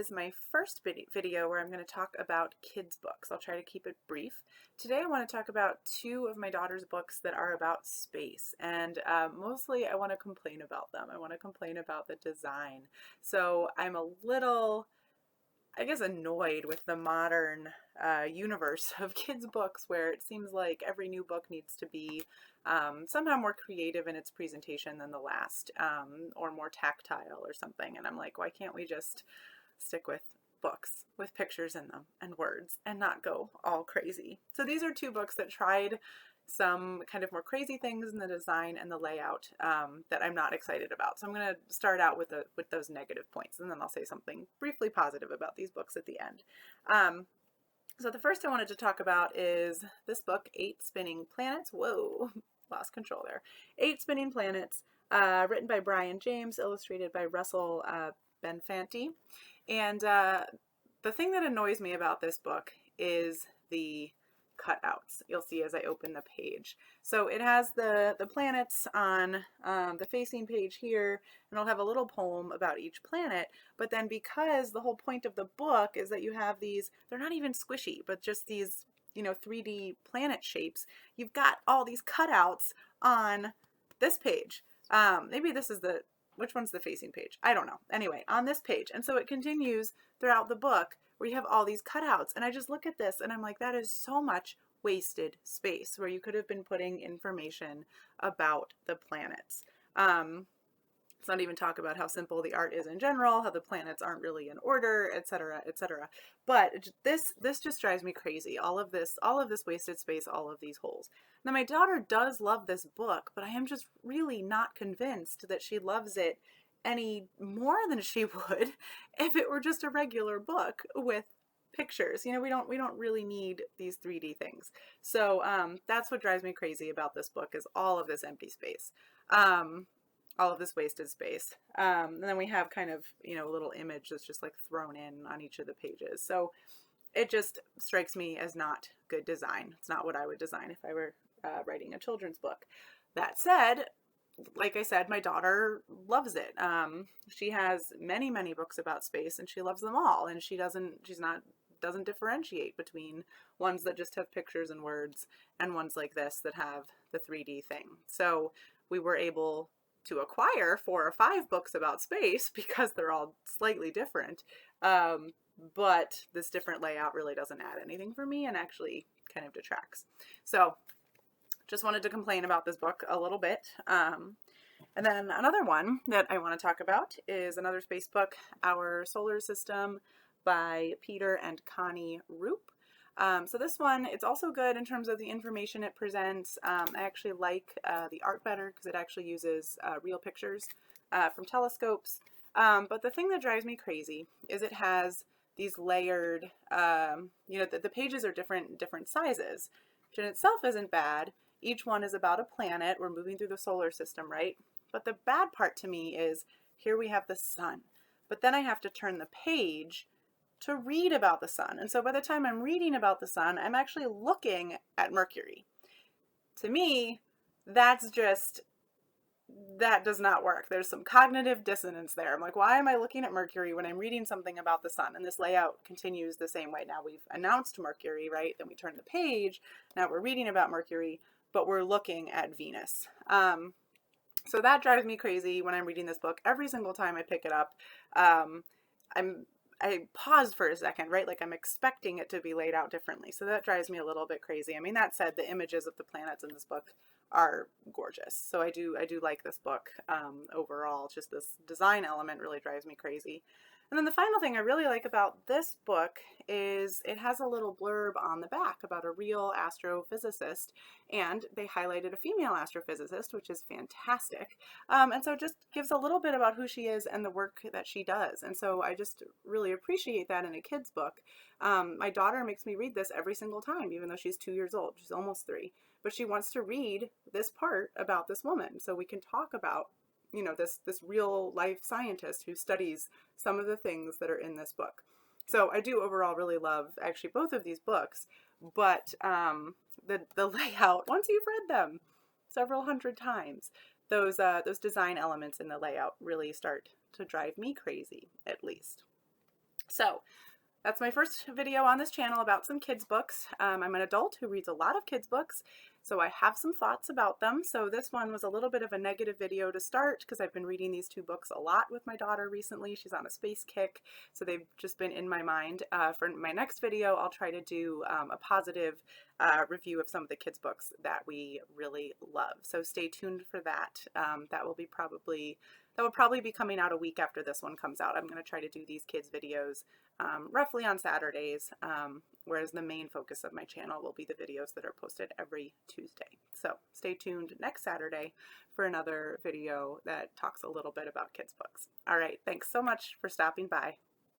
is my first video where I'm going to talk about kids' books. I'll try to keep it brief. Today I want to talk about two of my daughter's books that are about space, and mostly I want to complain about them. I want to complain about the design. So I'm a little, I guess, annoyed with the modern universe of kids' books where it seems like every new book needs to be somehow more creative in its presentation than the last, or more tactile or something. And I'm like, why can't we just stick with books with pictures in them and words and not go all crazy? So these are two books that tried some kind of more crazy things in the design and the layout that I'm not excited about. So I'm going to start out with those negative points, and then I'll say something briefly positive about these books at the end. So the first I wanted to talk about is this book, 8 Spinning Planets. Whoa, lost control there. 8 Spinning Planets, written by Brian James, illustrated by Russell Benfanti. And the thing that annoys me about this book is the cutouts. You'll see as I open the page. So it has the planets on the facing page here, and it'll have a little poem about each planet. But then, because the whole point of the book is that you have these, they're not even squishy, but just these, 3D planet shapes, you've got all these cutouts on this page. Maybe this is which one's the facing page? I don't know. Anyway, on this page. And so it continues throughout the book where you have all these cutouts. And I just look at this and I'm like, that is so much wasted space where you could have been putting information about the planets. Let's not even talk about how simple the art is in general, how the planets aren't really in order, etc., etc. But this just drives me crazy. All of this wasted space, all of these holes. Now, my daughter does love this book, but I am just really not convinced that she loves it any more than she would if it were just a regular book with pictures. We don't really need these 3D things. So that's what drives me crazy about this book, is all of this empty space. All of this wasted space. And then we have kind of, a little image that's just like thrown in on each of the pages. So it just strikes me as not good design. It's not what I would design if I were writing a children's book. That said, like I said, my daughter loves it. She has many, many books about space, and she loves them all. And she doesn't differentiate between ones that just have pictures and words and ones like this that have the 3D thing. So we were able to acquire 4 or 5 books about space because they're all slightly different. But this different layout really doesn't add anything for me and actually kind of detracts. So just wanted to complain about this book a little bit. And then another one that I want to talk about is another space book, Our Solar System by Peter and Connie Roop. So this one, it's also good in terms of the information it presents. I actually like the art better because it actually uses real pictures from telescopes. But the thing that drives me crazy is it has these layered, the pages are different sizes, which in itself isn't bad. Each one is about a planet. We're moving through the solar system, right? But the bad part to me is here we have the sun, but then I have to turn the page to read about the sun. And so by the time I'm reading about the sun, I'm actually looking at Mercury. To me, that does not work. There's some cognitive dissonance there. I'm like, why am I looking at Mercury when I'm reading something about the sun? And this layout continues the same way. Now we've announced Mercury, right? Then we turn the page. Now we're reading about Mercury, but we're looking at Venus. So that drives me crazy when I'm reading this book. Every single time I pick it up, I paused for a second, right? Like I'm expecting it to be laid out differently. So that drives me a little bit crazy. I mean, that said, the images of the planets in this book are gorgeous. So I do like this book overall. Just this design element really drives me crazy. And then the final thing I really like about this book is it has a little blurb on the back about a real astrophysicist, and they highlighted a female astrophysicist, which is fantastic. And so it just gives a little bit about who she is and the work that she does. And so I just really appreciate that in a kid's book. My daughter makes me read this every single time, even though she's 2 years old. She's almost 3. But she wants to read this part about this woman so we can talk about this real life scientist who studies some of the things that are in this book. So I do overall really love actually both of these books, but the layout, once you've read them several hundred times, those design elements in the layout really start to drive me crazy, at least. So that's my first video on this channel about some kids books. I'm an adult who reads a lot of kids books, so I have some thoughts about them. So this one was a little bit of a negative video to start because I've been reading these two books a lot with my daughter recently. She's on a space kick, so they've just been in my mind. For my next video, I'll try to do a positive review of some of the kids books that we really love. So stay tuned for that. That will probably be coming out a week after this one comes out. I'm going to try to do these kids videos roughly on Saturdays, whereas the main focus of my channel will be the videos that are posted every Tuesday. So stay tuned next Saturday for another video that talks a little bit about kids books. All right, thanks so much for stopping by.